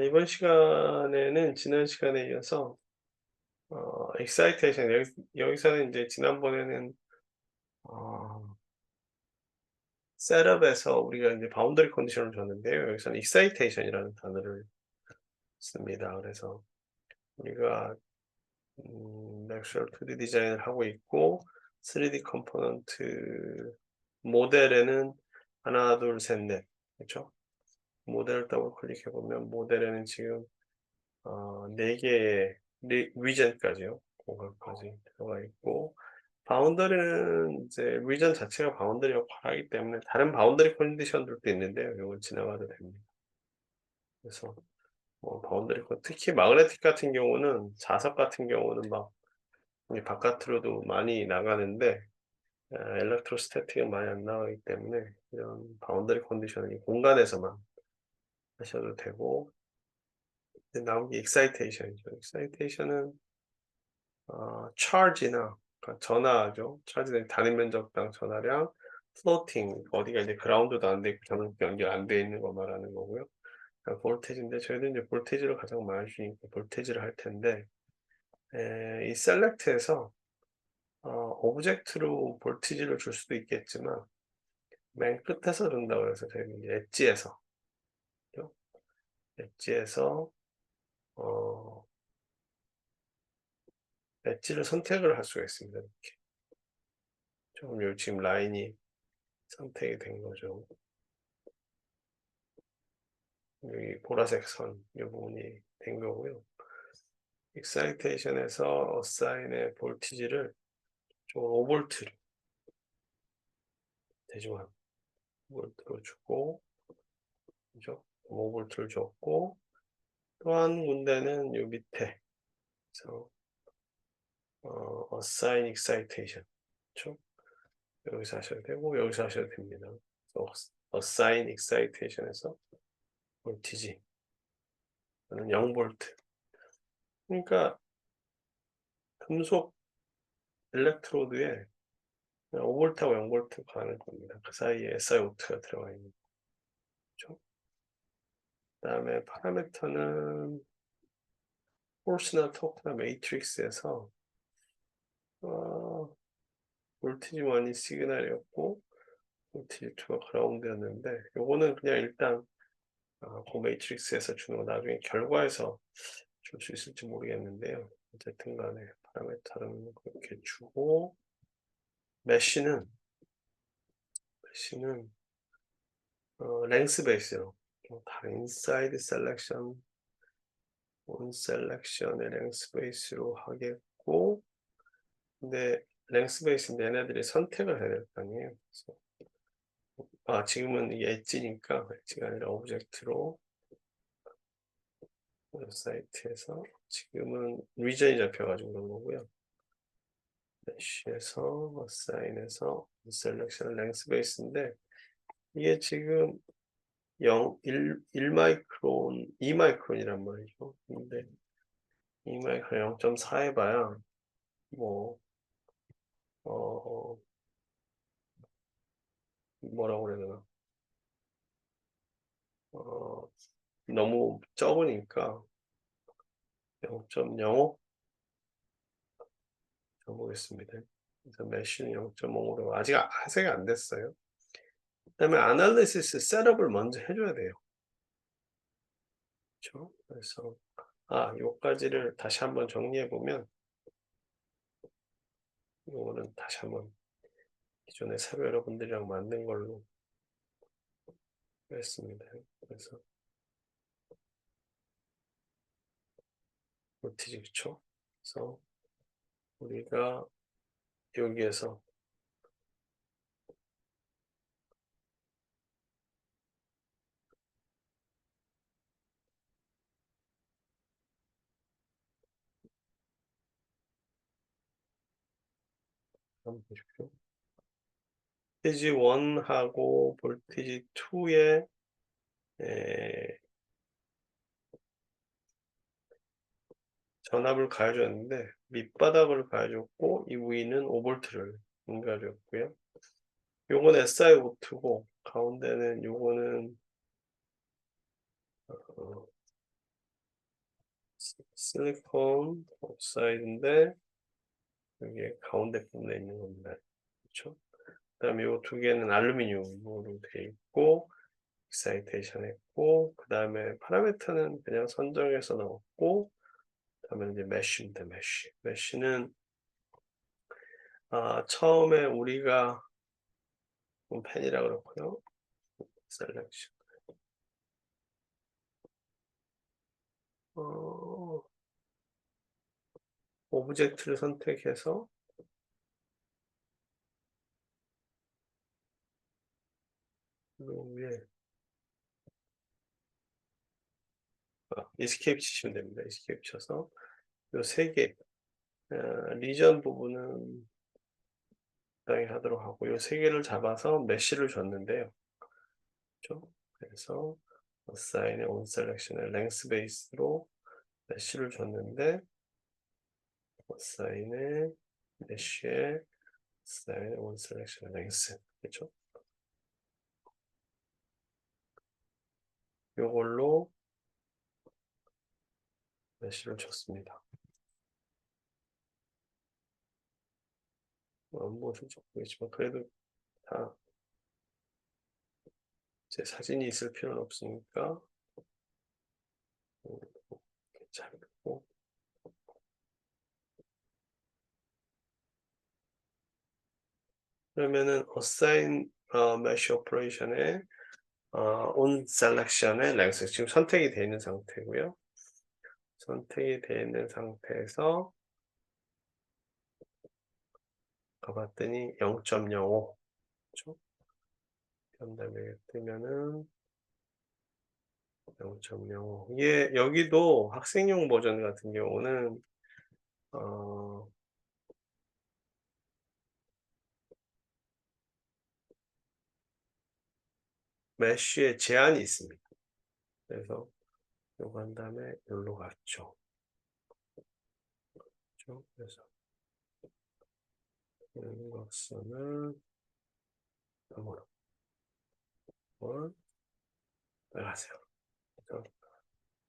이번 시간에는 지난 시간에 이어서 excitation 여기서는 이제 지난번에는 어 셋업에서 우리가 이제 바운더리 컨디션을 줬는데요. 여기서는 excitation이라는 단어를 씁니다. 그래서 우리가 맥스웰 2D 디자인을 하고 있고 3D 컴포넌트 모델에는 하나, 둘, 셋, 넷 그쵸? 모델을 더블 클릭해 보면 모델에는 지금 4 개의 리전까지요. 공간까지 들어가 있고 바운더리는 이제 리전 자체가 바운더리 역할을 하기 때문에 다른 바운더리 컨디션들도 있는데요. 요건 지나가도 됩니다. 그래서 뭐 바운더리 특히 마그네틱 같은 경우는 자석 같은 경우는 막 이 바깥으로도 많이 나가는데 엘렉트로스태틱은 많이 안 나가기 때문에 이런 바운더리 컨디션은 이 공간에서만 하셔도 되고 이제 나온 게 익사이테이션이죠. 익사이테이션은 charge나 그러니까 전하죠. 차지된 단위 면적당 전하량, floating 어디가 이제 그라운드도 안 돼 있고 전원 연결 안 돼 있는 거 말하는 거고요. 그러니까 볼테이지인데 저희도 이제 볼테이지를 가장 많이 주니까 볼테이지를 할 텐데 이 select에서 오브젝트로 볼테이지를 줄 수도 있겠지만 맨 끝에서 준다고 해서 저희는 이제 엣지에서 죠. 엣지에서 어 엣지를 선택을 할 수가 있습니다. 이렇게. 좀 요 지금 라인이 선택이 된 거죠. 여기 보라색 선 이 부분이 된 거고요. 익사이테이션에서 어사인의 볼티지를 좀 5볼트로 대중한 볼트로 주고 그죠? 5볼트를 줬고 또 한 군데는 요 밑에 그래서 어사인 익사이테이션 그쵸? 여기서 하셔도 되고 여기서 하셔도 됩니다. 그래서 어사인 익사이테이션에서 볼티지 저는 0볼트 그러니까 금속 일렉트로드에 5볼트하고 0볼트 가는 겁니다. 그 사이에 SiO2가 들어가 있는 거죠. 그다음에 파라미터는 포스나 토크나 매트릭스에서 어 볼티지 1이 시그널이었고 볼티지 2가 그라운드였는데 요거는 그냥 일단 그 매트릭스에서 주는 거 나중에 결과에서 줄 수 있을지 모르겠는데요. 어쨌든 간에 파라미터는 그렇게 주고 메쉬는 메쉬는 랭스 베이스로 다 인사이드 셀렉션 온 셀렉션의 랭스 베이스로 하겠고 근데 랭스 베이스인데 얘네들이 선택을 해야 될 거 아니에요. 그래서 지금은 이게 엣지니까 엣지가 아니라 오브젝트로 사이트에서 지금은 리전이 잡혀가지고 그런 거고요. 메쉬에서 어사인에서 셀렉션 랭스 베이스인데 이게 지금 1 마이크론, 2 마이크론이란 말이죠. 근데 2 마이크론 0.4 해봐야 뭐 어 뭐라고 그래야 되나 어 너무 적으니까 0.05 줘 보겠습니다. 그래서 메쉬는 0.5로 아직 회색이 안 됐어요. 그다음에 애널리시스 셋업을 먼저 해 줘야 돼요. 그쵸? 그래서 요까지를 다시 한번 정리해 보면 요거는 다시 한번 기존에 사료 여러분들이랑 만든 걸로 했습니다. 그래서 볼티지 그쵸? 그래서 우리가 여기에서 한번 보십시오. 볼티지 1 하고 볼티지 2의 전압을 가해 줬는데 밑바닥을 가해 줬고 이 위는 5볼트를 가해 줬고요. 요건 SiO2고 가운데는 요거는 어 실리콘 옥사이드인데 여기에 가운데 부분에 있는 겁니다. 그렇죠? 그다음에 요 두 개는 알루미늄으로 되어 있고 익사이테이션 했고 그다음에 파라미터는 그냥 선정해서 넣었고 그다음에 이제 메쉬입니다. 메쉬. 메쉬는 처음에 우리가 펜이라 그렇고요. 셀렉션. 어, 오브젝트를 선택해서 요 위에 이스케이프 치시면 됩니다. 이스케이프 쳐서 요 세 개, 리전 부분은 적당히 하도록 하고 요 세 개를 잡아서 메쉬를 줬는데요. 그렇죠? 그래서 assign의 on selection의 length base로 메쉬를 줬는데 assign의 메쉬에 assign의 on selection length 그렇죠? 요걸로 메쉬를 줬습니다. 무엇을 줬겠지만 그래도 다 제 사진이 있을 필요는 없으니까 괜찮고 그러면은 assign mesh operation에 on selection의 length 지금 선택이 되어 있는 상태고요. 선택이 되어 있는 상태에서 가봤더니 0.05 그렇죠? 그다음에 뜨면은 0.05 이게 여기도 학생용 버전 같은 경우는 어 메쉬에 제한이 있습니다. 그래서 요거 한 다음에 여기로 갔죠. 그렇죠? 그래서 이것은 너머로 나가세요.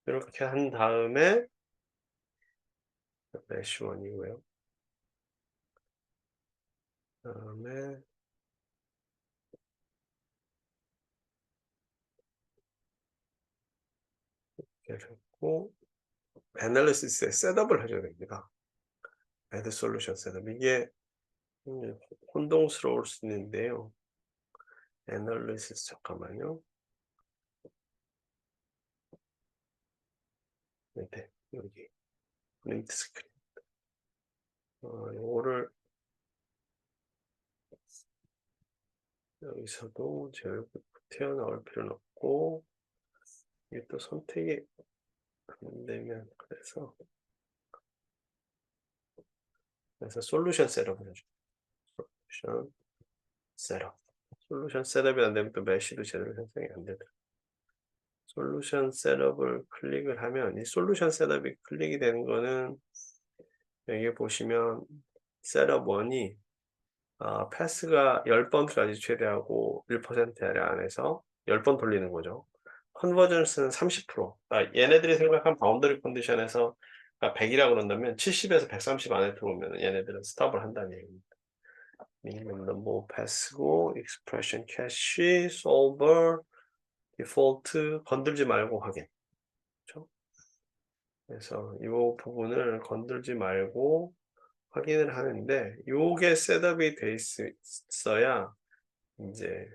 이렇게 한 다음에 메쉬 원이고요. 그다음에 이렇게 했고 애널리시스에 셋업을 해줘야 됩니다. 애드 솔루션 셋업 이게 혼동스러울 수 있는데요. 애널리시스 잠깐만요. 네, 여기 프린트 스크린 요거를 여기서도 제 얼굴 튀어나올 필요는 없고 이게 또 선택이 안 되면 그래서 솔루션 셋업을 해줘. 솔루션 셋업. 솔루션 셋업이 안 되면 또 메쉬도 제대로 생성이 안 되더라고요. 솔루션 셋업을 클릭을 하면 이 솔루션 셋업이 클릭이 되는 거는 여기 보시면 셋업 1이 패스가 10번까지 최대하고 1% 아래 안에서 10번 돌리는 거죠. 컨버전스는 30%. 얘네들이 생각한 바운더리 컨디션에서 100이라고 그런다면 70에서 130 안에 들어오면 얘네들은 스톱을 한다는 얘기입니다. 미니멈 넘버 패스고 익스프레션 캐시, 솔버, 디폴트 건들지 말고 확인. 그렇죠? 그래서 이 부분을 건들지 말고 확인을 하는데 요게 셋업이 돼 있어야 이제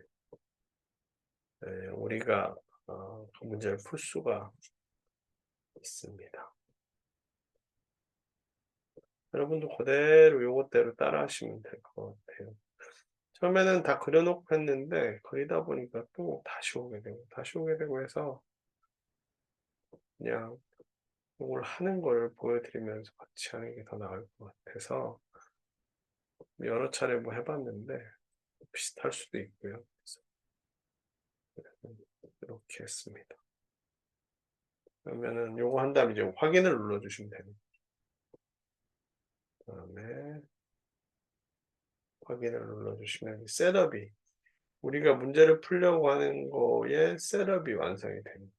우리가 그 문제를 풀 수가 있습니다. 여러분도 그대로 요것대로 따라 하시면 될 것 같아요. 처음에는 다 그려놓고 했는데 그리다 보니까 또 다시 오게 되고 해서 그냥 이걸 하는 걸 보여드리면서 같이 하는 게 더 나을 것 같아서 여러 차례 뭐 해봤는데 비슷할 수도 있고요. 그래서 이렇게 했습니다. 그러면은 요거 한 다음에 이제 확인을 눌러주시면 됩니다. 그다음에 확인을 눌러주시면 셋업이 우리가 문제를 풀려고 하는 거에 셋업이 완성이 됩니다.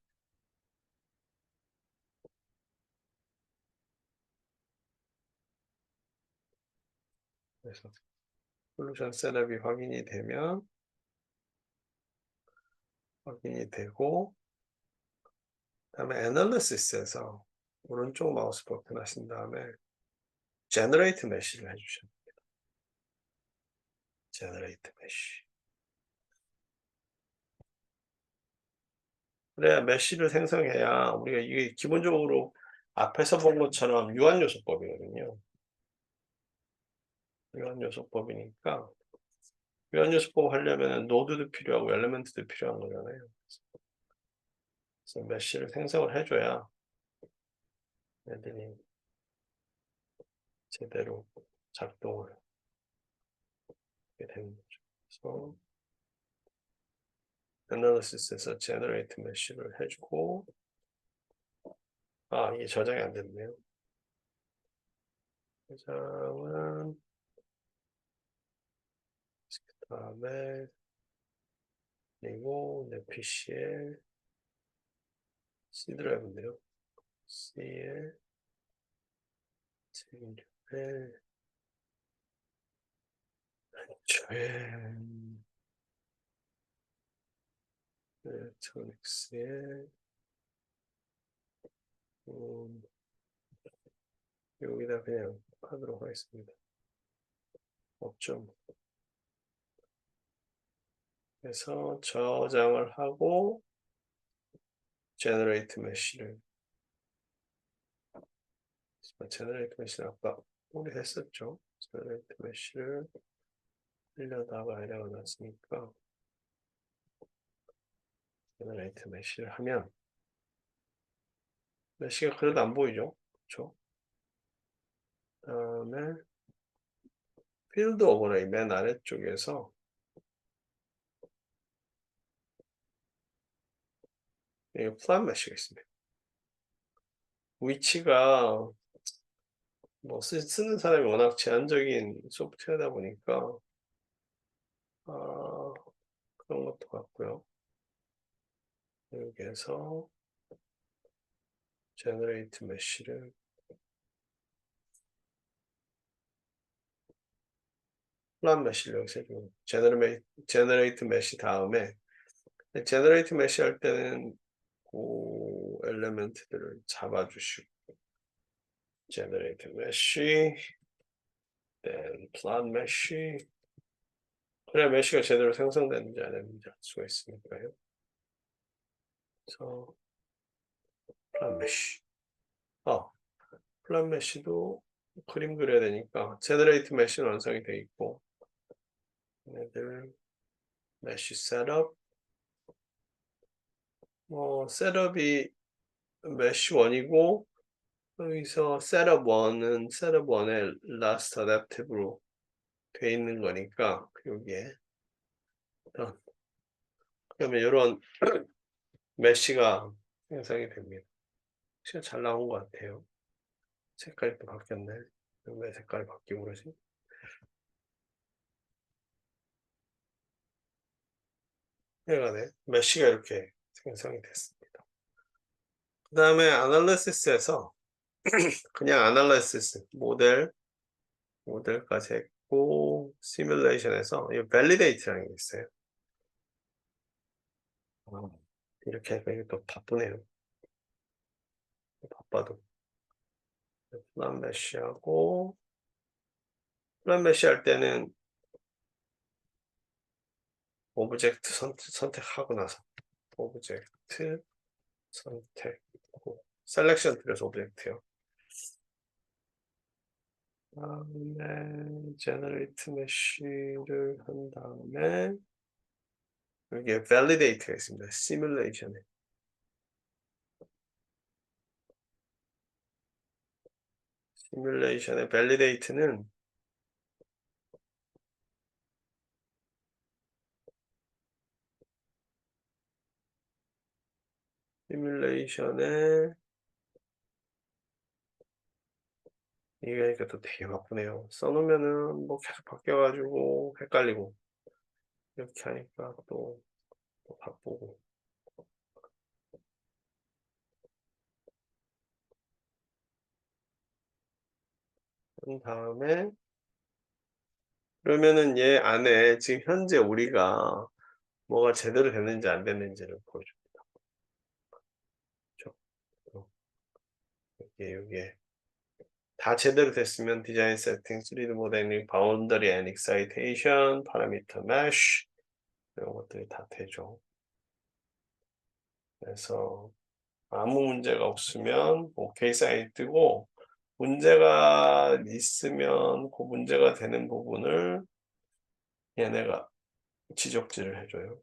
그래서 솔루션 셋업이 확인이 되고, 그다음에 애널리시스에서 오른쪽 마우스 버튼 하신 다음에 제너레이트 메시를 해주셔야 돼요. 제너레이트 메시. 그래야 메시를 생성해야 우리가 이게 기본적으로 앞에서 본 것처럼 유한요소법이거든요. 유한요소법이니까 유한요소법 하려면 노드도 필요하고 엘리멘트도 필요한 거잖아요. 그래서 메시를 생성을 해줘야 애들이 제대로 작동을 하게 되는 거죠. 그래서 애널리시스에서 제너레이트 메시를 해주고, 이게 저장이 안 됐네요. 저장은 그다음에 그리고 내 PC에 C 드라이브인데요. C에 제일 애초에 일렉트로닉스에 음, 여기다 그냥 하도록 하겠습니다. 없죠. 그래서 저장을 하고 제너레이트 메시를 아까 우리 했었죠. 제너레이트 메시를 하려다가 에러가 났으니까 제너레이트 메시를 하면 메시가 그래도 안 보이죠. 그렇죠? 그다음에 필드 오버레이 맨 아래쪽에서 여기 플랫 메시가 있습니다. 위치가 뭐 쓰는 사람이 워낙 제한적인 소프트웨어다 보니까 아, 그런 것도 같고요. 여기에서 제너레이트 메시를 플랫 메시를 여기서 해주고 제너레이트 메시 다음에 제너레이트 메시 할 때는 그 엘리멘트들을 잡아주시고 제너레이트 메시 플랫 메시 그래야 메시가 제대로 생성되는지 안 되는지 알 수가 있으니까요. 그래서 플랫 메시 플랫 메시도 그림 그려야 되니까 제너레이트 메시는 완성이 되어 있고 얘네들 메시 셋업 셋업이 메시 1이고 여기서 셋업 1에 라스트 어댑티브로 돼 있는 거니까 여기에 그러면 이런 메시가 생성이 됩니다. 시가 잘 나온 것 같아요. 색깔이 또 바뀌었네. 왜 색깔이 바뀌고 그러지? 하여간에 메시가 이렇게 생성이 됐습니다. 그 다음에 아날리시스에서 그냥 아날리시스 모델까지 했고 시뮬레이션에서 이 밸리데이트라는 게 있어요. 이렇게 하니까 이게 또 바쁘네요. 바빠도 플랫 메시하고 플랫 메시 할 때는 오브젝트 선택하고 나서 오브젝트 선택하고 셀렉션 트레스 오브젝트요. 다음에 제너레이트 메시를 한 다음에 여기에 validate가 있습니다. 시뮬레이션에 validate는 시뮬레이션에 이게 또 되게 바쁘네요. 써놓으면은 뭐 계속 바뀌어가지고 헷갈리고 이렇게 하니까 또 바쁘고 그 다음에 그러면은 얘 안에 지금 현재 우리가 뭐가 제대로 됐는지 안 됐는지를 보여줍니다. 그죠? 요게 다 제대로 됐으면 디자인 세팅, 3D 모델링, 바운더리 앤 익사이테이션, 파라미터 메쉬 이런 것들이 다 되죠. 그래서 아무 문제가 없으면 오케이 사인이 뜨고, 문제가 있으면 그 문제가 되는 부분을 얘네가 지적질을 해줘요.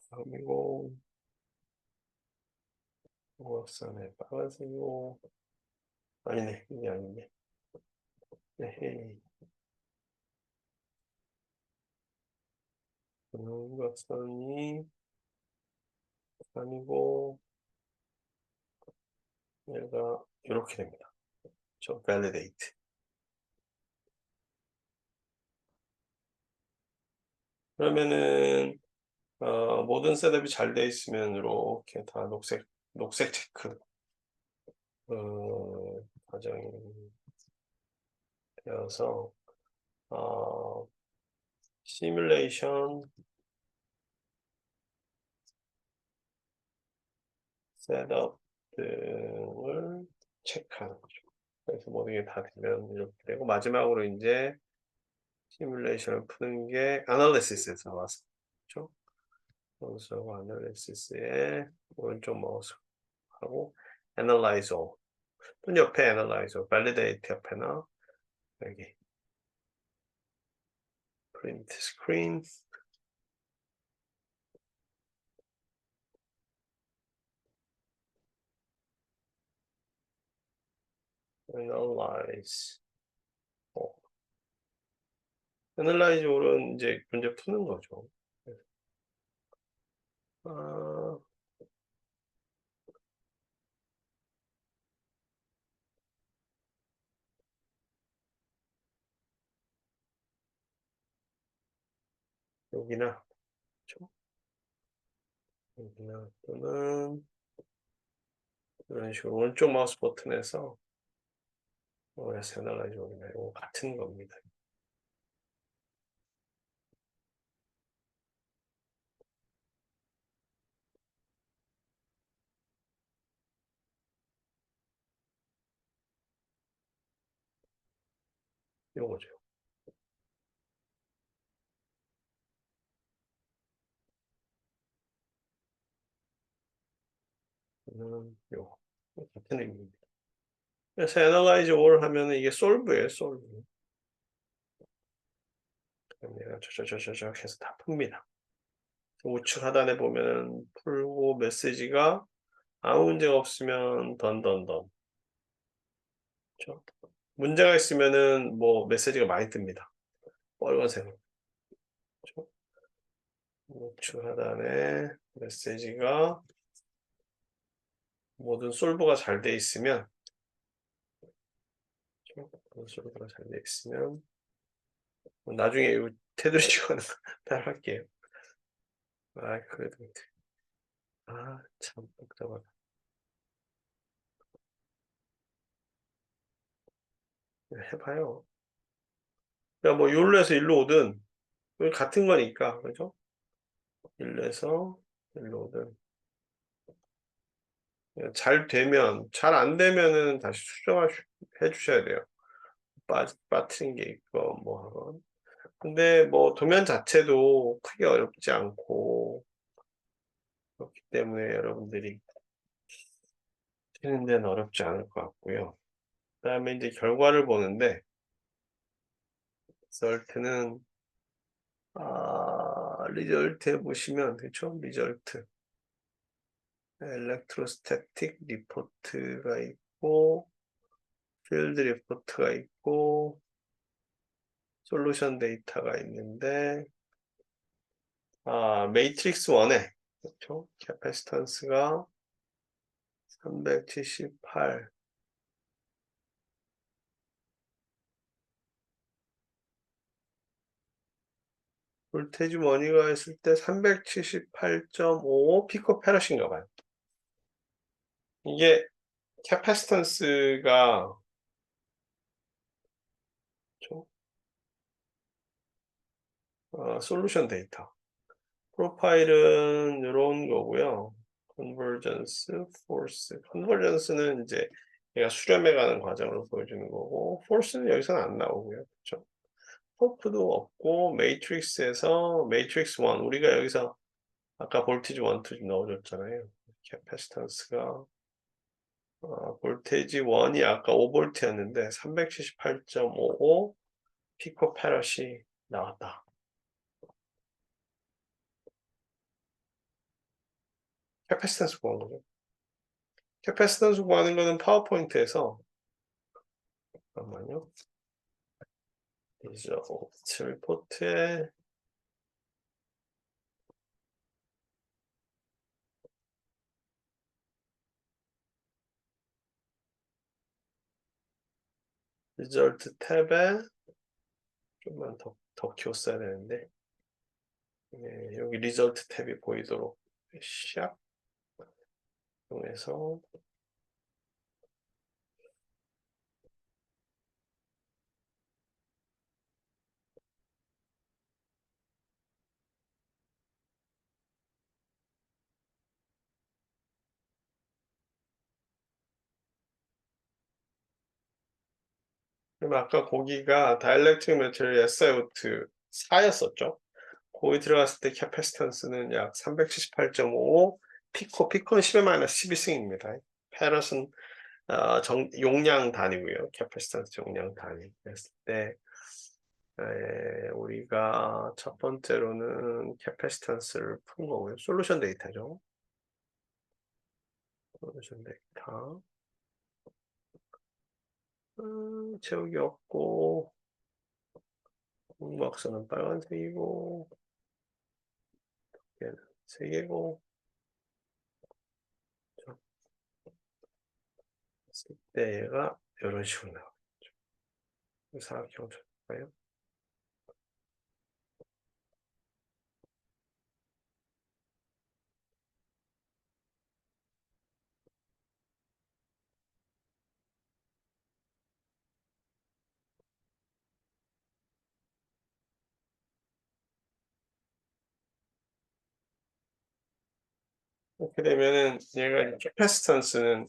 그리고 우악산에 빨간색이고, 아니네, 이게 아니네. 에헤이. 우악산이 아니고 얘가 이렇게 됩니다. 저 validate. 그러면은 모든 셋업이 잘 돼 있으면 이렇게 다 녹색 체크 과정이 되어서 시뮬레이션 셋업 등을 체크하는 거죠. 그래서 모든 게 다 되면 이렇게 되고, 마지막으로 이제 시뮬레이션을 푸는 게 아날리시스에서 나왔어. 그렇죠? 그래서 아날리시스에 오른쪽 마우스 하고 Analyze All. 또 옆에 Analyze All, Validate 옆에나 여기 Print Screen, Analyze All. Analyze All은 이제 문제 푸는 거죠. 아, 여기나, 그렇죠? 여기나 또는 이런 식으로 오른쪽 마우스 버튼에서 Analyze All이나 이거 같은 겁니다. 요거죠. 요거 같은 의미입니다. 그래서 Analyze All 하면은 이게 solve예요, solve. 그럼 얘가 저저저저 해서 다 풉니다. 우측 하단에 보면은 풀고 메시지가 아무 문제가 없으면 던던던. 그렇죠? 문제가 있으면은 뭐 메시지가 많이 뜹니다. 빨간색으로. 그렇죠? 우측 하단에 메시지가 모든 솔브가 잘 돼 있으면, 모든 솔브가 잘 돼 있으면 나중에 이 테두리 찍어는 따라 할게요. 그래도 참 복잡하다. 해봐요. 그러니까 뭐 요로에서 일로 오든 같은 거니까, 그죠? 일로에서 일로 오든 잘 되면, 잘 안 되면은 다시 수정을 해 주셔야 돼요. 빠뜨린 게 있고 뭐 하건. 근데 뭐 도면 자체도 크게 어렵지 않고 그렇기 때문에 여러분들이 치는 데는 어렵지 않을 것 같고요. 그다음에 이제 결과를 보는데, 리설트는 리절트에 보시면, 그쵸? 리절트 엘렉트로스태틱 리포트가 있고 필드 리포트가 있고 솔루션 데이터가 있는데, 매트릭스 1에 그렇죠? 캐패시턴스가 378, 볼테이지 머니가 했을 때 378.5 피코페럿인가 봐요. 이게 캐패시턴스가 그렇죠? 솔루션 데이터. 프로파일은 요런 거고요. 컨버전스, 포스. 컨버전스는 인제 얘가 수렴해 가는 과정을 보여주는 거고 포스는 여기서는 안 나오고요. 그쵸? 토크도 없고 매트릭스에서 매트릭스 1 우리가 여기서 아까 볼티지 1, 2 넣어 줬잖아요. 캐패시턴스가 볼테이지 1이 아까 5볼트였는데 378.55 피코패럿이 나왔다. 캐패시턴스 구한 거죠. 캐패시턴스 구하는 거는 파워포인트에서 잠깐만요. 리저트 리포트에 리저트 탭에 좀만 더 키웠어야 되는데 네, 여기 리저트 탭이 보이도록 샥 통해서 그럼 아까 거기가 다이렉트릭 매트리얼 SiO2 4였었죠. 거기 들어갔을 때 캐패시턴스는 약 378.55 피코는 10의 마이너스 12승입니다. 패럿은 용량 단위고요. 캐패시턴스 용량 단위 했을 때 우리가 첫 번째로는 캐패시턴스를 푼 거고요. 솔루션 데이터죠. 솔루션 데이터. 채우기 없고 공부학서는 빨간색이고 얘는 3개고 했을 때 얘가 이런 식으로 나오죠. 사각형 쳐볼까요? 이렇게 되면은 얘가 캐패시턴스는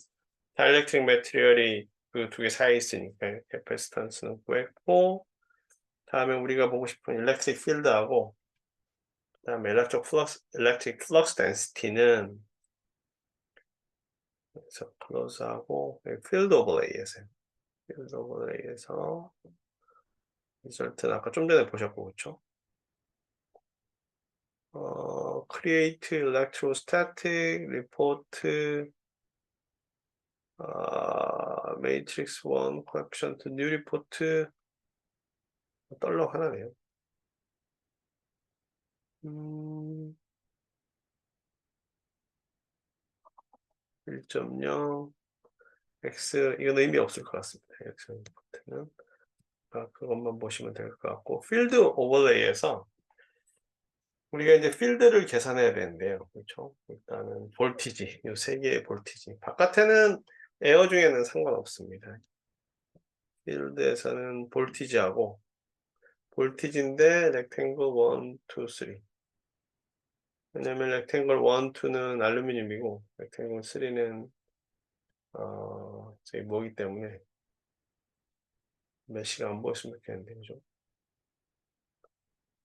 다이렉트릭 매트리얼이 그 두 개 사이에 있으니까 캐패시턴스는 구했고 다음에 우리가 보고 싶은 일렉트릭 필드하고 그다음에 일렉트릭 플럭스 덴시티는 그래서 클로즈하고 필드 오버레이에서요. 필드 오버레이에서 리절트는 아까 좀 전에 보셨고 그쵸? create electrostatic report matrix 1 coefficient new report 떨러 하나네요. 1.0 x 이건 의미 없을 것 같습니다. x 리포트는 그것만 보시면 될 것 같고 필드 오버레이에서 우리가 이제 필드를 계산해야 되는데요. 그렇죠? 일단은 볼티지, 이 세 개의 볼티지. 바깥에는 에어 중에는 상관없습니다. 필드에서는 볼티지하고 볼티지인데 렉탱글 1, 2, 3. 왜냐면 렉탱글 1, 2는 알루미늄이고 렉탱글 3는 저기 뭐기 때문에 메시가 안 보였으면 좋겠는데 그죠?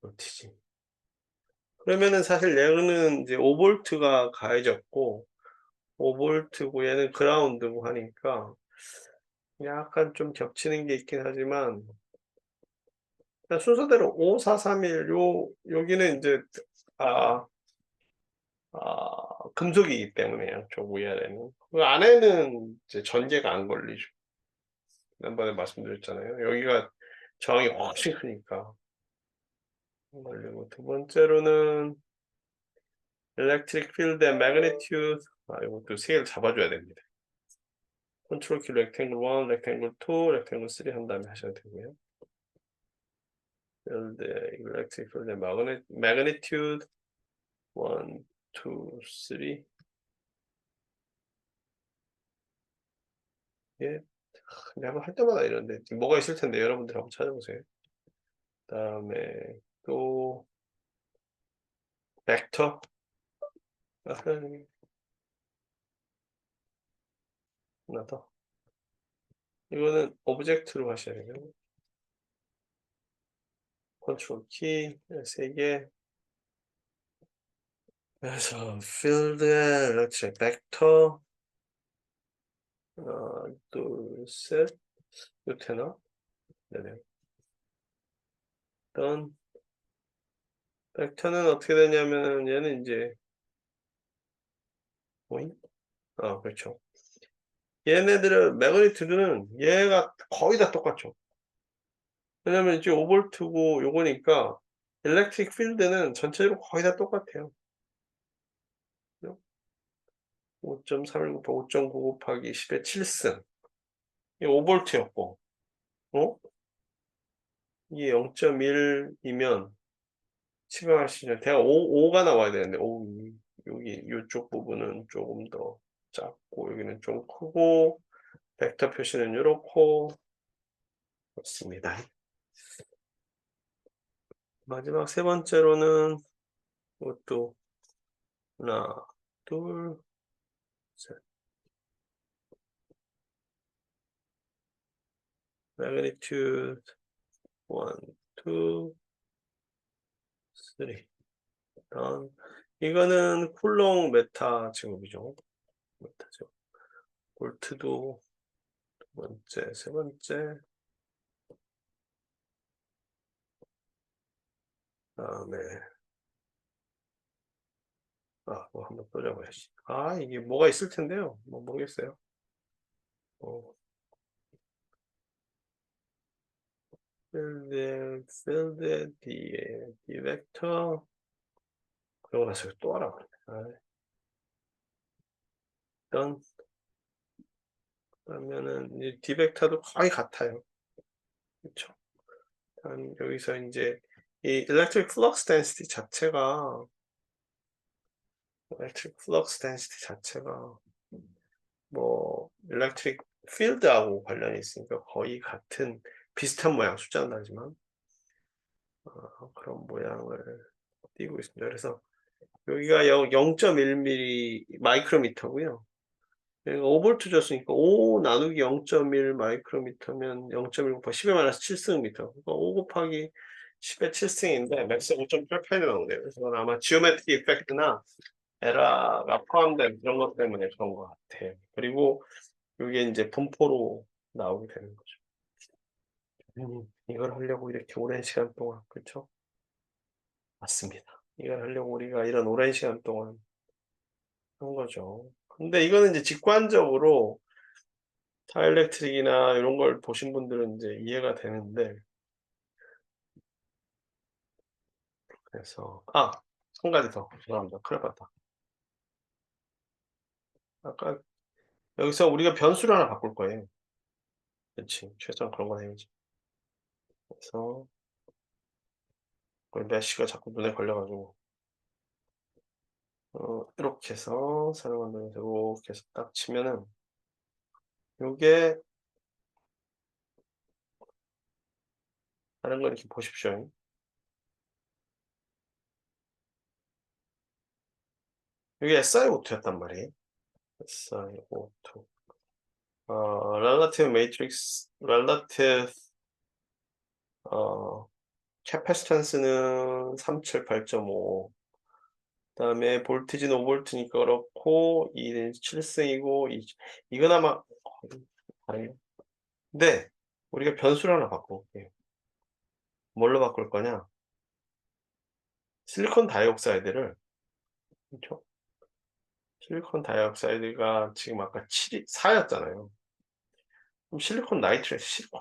볼티지. 그러면은 사실 얘는 이제 5볼트가 가해졌고 5볼트고 얘는 그라운드고 하니까 약간 좀 겹치는 게 있긴 하지만 그냥 순서대로 5, 4, 3, 1 여기는 인제 아 금속이기 때문에 양쪽 위아래는. 그 안에는 이제 전개가 안 걸리죠. 지난번에 말씀드렸잖아요. 여기가 저항이 훨씬 크니까 안 걸리고 두 번째로는 electric field and magnitude 요것도 3 개를 잡아 줘야 됩니다. 컨트롤 키 rectangle 1, rectangle 2, rectangle 3 한 다음에 하셔도 되고요. field electric field and magnitude 1, 2, 3 예. 근데 한번 할 때마다 이런데 지금 뭐가 있을 텐데 여러분들 한번 찾아보세요. 그다음에 또 벡터 하나 더. 이거는 오브젝트로 하셔야 돼요. 컨트롤 키 3개. 그래서 필드에 이렇게 벡터 하나, 둘, 셋. 이거 되나? 네네. 일단 벡터는 어떻게 되냐면 얘는 이제 뭐임? 아 그렇죠. 얘네들은 매그니튜드는 얘가 거의 다 똑같죠. 왜냐면 이제 5볼트고 요거니까 일렉트릭 필드는 전체적으로 거의 다 똑같아요. 5.319 5.9 곱하기 10의 7승. 이게 5볼트였고, 어? 이게 0.1이면 측정하시죠. 대략 5가 나와야 되는데, 5, 여기 요쪽 부분은 조금 더 작고, 여기는 좀 크고, 벡터 표시는 요렇고, 그렇습니다. 마지막 세 번째로는 이것도 하나, 둘, 셋. magnitude 1, 2, 3. 다음 이거는 쿨롱 메타 제곱이죠. 메타 제곱. 볼트도 두 번째, 세 번째. 그다음에 뭐 한번 또 적어야지. 이게 뭐가 있을 텐데요. 뭐 모르겠어요. 어, 필드 D 벡터 그러고 나서 또 알아보네. 일단 그러면은 이 D 벡터도 거의 같아요. 그렇죠? 여기서 이제 이 electric flux density 자체가 electric flux density 자체가 뭐 electric field하고 관련이 있으니까 거의 같은 비슷한 모양 숫자는 나지만 그런 모양을 띄고 있습니다. 그래서 여기가 0.1mm 마이크로미터고요. 여기가 5볼트 줬으니까 5 나누기 0.1 마이크로미터면 0.1 곱하기 10의 마이너스 7승미터. 그러니까 5 곱하기 10의 7승인데 맥스 5.88이 나오네요. 그래서 그건 아마 지오메트리 이펙트나 에라가 포함된 그런 것 때문에 그런 것 같아요. 그리고 이게 이제 분포로 나오게 되는 거죠. 이걸 하려고 이렇게 오랜 시간 동안, 그쵸? 맞습니다. 이걸 하려고 우리가 이런 오랜 시간 동안 한 거죠. 근데 이거는 이제 직관적으로 다이엘렉트릭이나 이런 걸 보신 분들은 이제 이해가 되는데, 그래서 한 가지 더. 죄송합니다. 큰일 났다. 아까 여기서 우리가 변수를 하나 바꿀 거예요. 그치. 최소한 그런 건 해야지. 그래서 메쉬가 자꾸 눈에 걸려 가지고 이렇게 해서 사용한다고 해서 이렇게 해서 딱 치면은 요게 다른 거 이렇게 보십시오. 이게 SiO2였단 말이에요. SiO2. relative matrix, relative 어 capacitance는 378.5. 그다음에 볼티지는 5볼트니까 그렇고 2는 7승이고 이건 아마 거의 다르요. 근데 우리가 변수를 하나 바꿔볼게요. 뭘로 바꿀 거냐? 실리콘 다이옥사이드를 그쵸? 실리콘 다이옥사이드가 지금 아까 7이 4였잖아요. 그럼 실리콘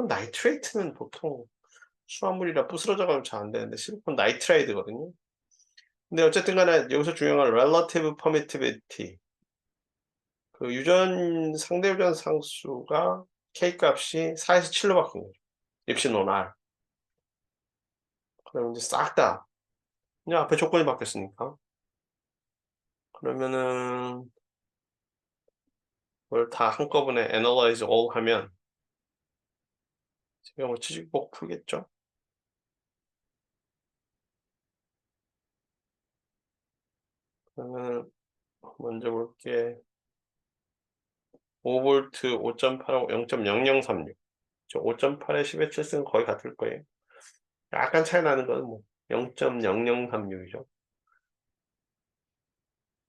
나이트레이트는 보통 수화물이라 부스러져 가면 잘 안 되는데 실리콘 나이트라이드거든요. 근데 어쨌든 간에 여기서 중요한 건 relative permittivity. 그 상대 유전 상수가 K 값이 4에서 7로 바뀐 거죠. 입신론 R. 그러면 이제 싹 다 그냥 앞에 조건이 바뀌었으니까. 그러면은 그걸 다 한꺼번에 analyze all 하면 제가 뭐 지지고 풀겠죠? 그러면 먼저 볼게. 5V 5.8하고 0.0036. 저 5.8에 10의 7승 거의 같을 거예요. 약간 차이 나는 건 뭐 0.0036이죠.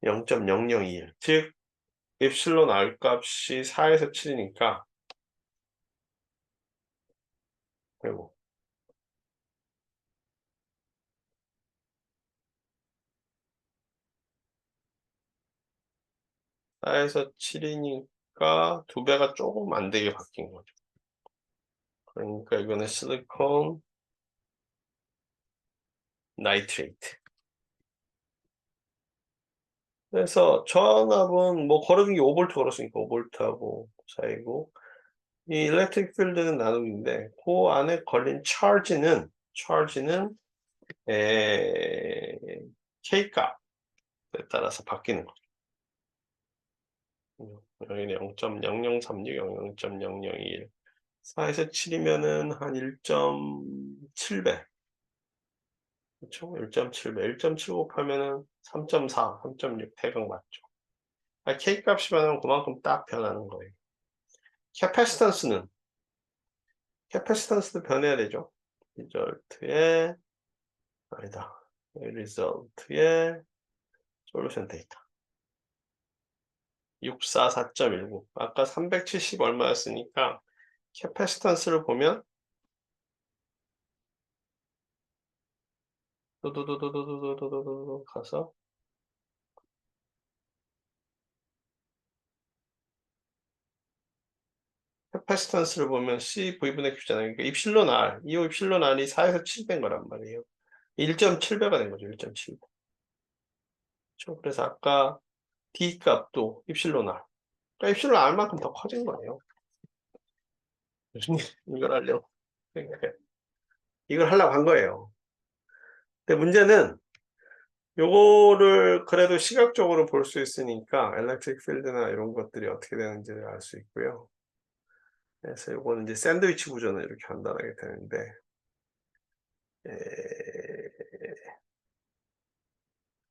0.0021. 즉 입실론 R 값이 4에서 7이니까 그리고 4에서 7이니까 2배가 조금 안 되게 바뀐 거죠. 그러니까 이거는 실리콘 나이트레이트. 그래서 저항압은 뭐 걸어둔 게 5V 걸었으니까 5V하고 사이고, 이 일렉트릭 필드는 나눔인데 그 안에 걸린 차지는 K 값에 따라서 바뀌는 거죠. 여기는 0.0036, 0.0021. 4에서 7이면은 한 1.7배. 그쵸? 1.7배. 1.7 곱하면은 3.4, 3.6 대강 맞죠? K 값이 변하면 그만큼 딱 변하는 거예요. 캐패시턴스는, 캐패시턴스도 변해야 되죠. 리절트의, 아니다. 리절트의 솔루션 데이터. 644 4.19. 아까 370 얼마였으니까 캐패시턴스를 보면 도도도도도도도도도 가서 캐패시턴스를 보면 C V분의 Q잖아요. 그러니까 입실론 R, 이 입실론 R이 4에서 7배인 거란 말이에요. 1.7배가 된 거죠. 1.7배. 그렇죠? 그래서 아까 D 값도 입실론 R. 그러니까 입실론 R만큼 더 커진 거예요. 무슨 이걸 하려고. 그러니까 이걸 하려고 한 거예요. 근데 문제는 요거를 그래도 시각적으로 볼 수 있으니까 엘렉트릭 필드나 이런 것들이 어떻게 되는지를 알 수 있고요. 그래서 요거는 이제 샌드위치 구조는 이렇게 간단하게 되는데,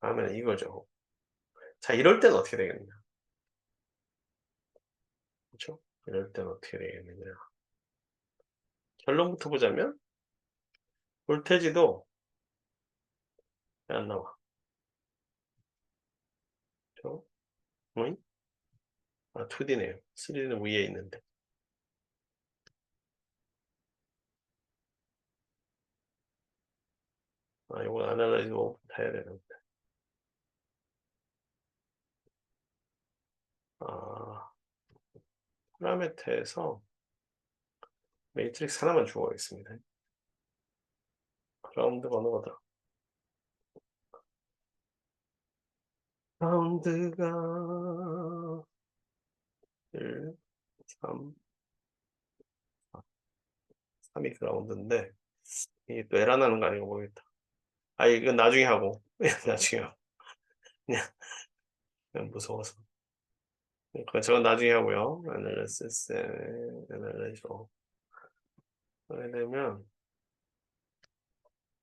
하면 이거죠. 자, 이럴 때는 어떻게 되겠냐? 그렇죠? 이럴 때는 어떻게 되겠느냐? 결론부터 보자면 볼테지도 안 나와. 그렇죠? 어이? 아, 2D네요. 3D는 위에 있는데. 아, 이건 아날라이즈 오브 다 해야 되는데. 아, 파라메터에서 매트릭스 하나만 주어가겠습니다. 그라운드 번호가 그라운드가 1, 3, 3이 그라운드인데 이게 또 에러 나는 거 아닌가 모르겠다. 아, 이건 나중에 하고 나중에 하고 그냥 무서워서. 그러니까 저건 나중에 하고요. 애널리시스, 애널리즈 하게 되면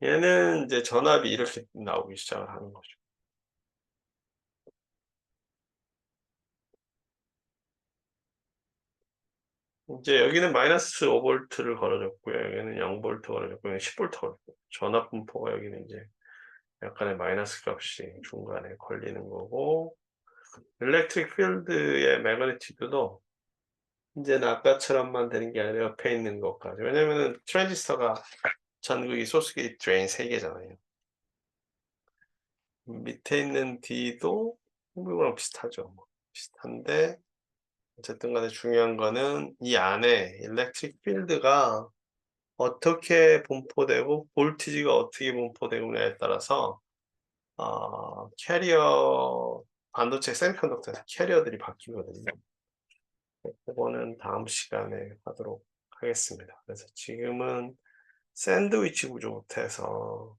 얘는 이제 전압이 이렇게 나오기 시작을 하는 거죠. 이제 여기는 마이너스 5V를 걸어줬고요. 여기는 0V 걸어줬고, 여기는 10V 걸어줬고, 전압 분포가 여기는 이제 약간의 마이너스 값이 중간에 걸리는 거고, 일렉트릭 필드의 매그니튜드도 이제는 아까처럼만 되는 게 아니라 옆에 있는 것까지. 왜냐면은 트랜지스터가 전극이 소스 게이트 드레인 3개잖아요. 밑에 있는 D도 이거랑 비슷하죠. 비슷한데 어쨌든 간에 중요한 거는 이 안에 일렉트릭 필드가 어떻게 분포되고 볼티지가 어떻게 분포되느냐에 따라서 캐리어 반도체 세미컨덕터에서 캐리어들이 바뀌거든요. 그거는 다음 시간에 하도록 하겠습니다. 그래서 지금은 샌드위치 구조부터 해서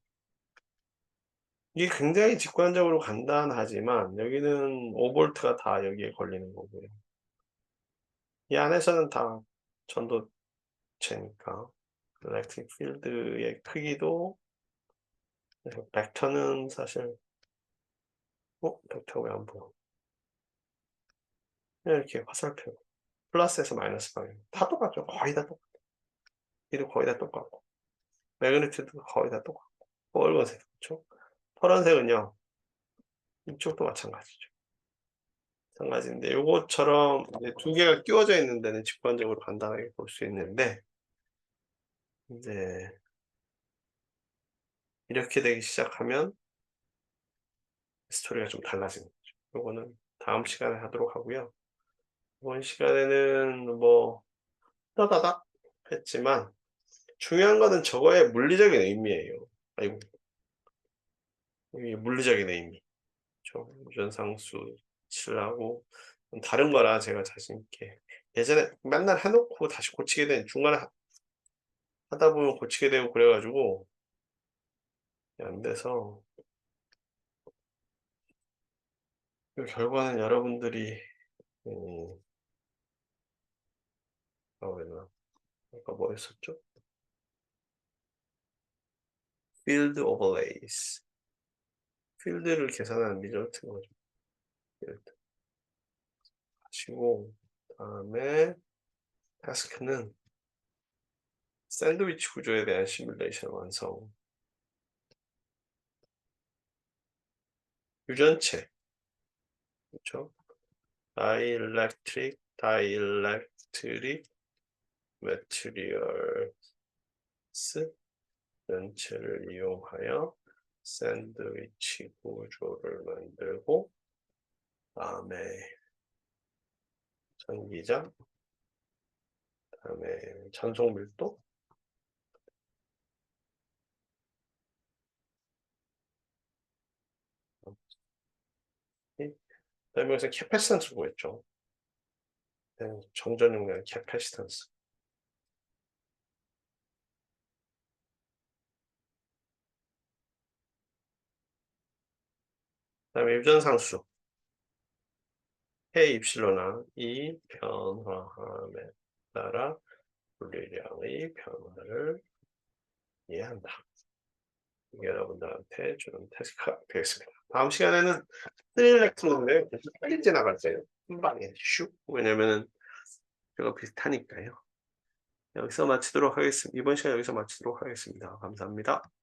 이게 굉장히 직관적으로 간단하지만 여기는 5V가 다 여기에 걸리는 거고요. 이 안에서는 다 전도 입체니까 electric field의 크기도 벡터는 사실 벡터 왜 안 보여? 그냥 이렇게 화살표 플러스에서 마이너스 방향 다 똑같죠. 거의 다 똑같아. 얘도 거의 다 똑같고 매그니튜드도 거의 다 똑같고 빨간색 그렇죠? 파란색은요. 이쪽도 마찬가지죠. 마찬가지인데 요것처럼 이제 두 개가 끼워져 있는 데는 직관적으로 간단하게 볼 수 있는데 이제 이렇게 되기 시작하면 스토리가 좀 달라지는 거죠. 요거는 다음 시간에 하도록 하고요. 이번 시간에는 뭐 따다닥 했지만 중요한 거는 저거의 물리적인 의미예요. 아이고, 이 물리적인 의미. 유전상수 칠하고 다른 거라 제가 자신 있게 예전에 맨날 해 놓고 다시 고치게 된 중간에 하다 보면 고치게 되고 그래 가지고 안 돼서 그 결과는 여러분들이 음 뭐였나 아까 뭐였었죠? 필드 오버레이스 필드를 계산하는 리절트인 거죠. 필드 하시고 그다음에 타스크는 샌드위치 구조에 대한 시뮬레이션 완성. 유전체 그쵸? 다이일렉트릭 매트리얼스 전체를 이용하여 샌드위치 구조를 만들고 다음에 전기장 다음에 전속 밀도 그다음에 여기서 캐패시턴스 구했죠. 정전 용량 캐패시턴스 그다음에 유전상수 K 입실로나 이 변화함에 따라 분리량의 변화를 이해한다. 이게 여러분들한테 주는 태스크가 되겠습니다. 다음 시간에는 3일렉트로인데 빨리 지나갈 거예요. 한 방에 슉. 왜냐면은 제가 비슷하니까요. 여기서 마치도록 하겠습니다. 이번 시간 여기서 마치도록 하겠습니다. 감사합니다.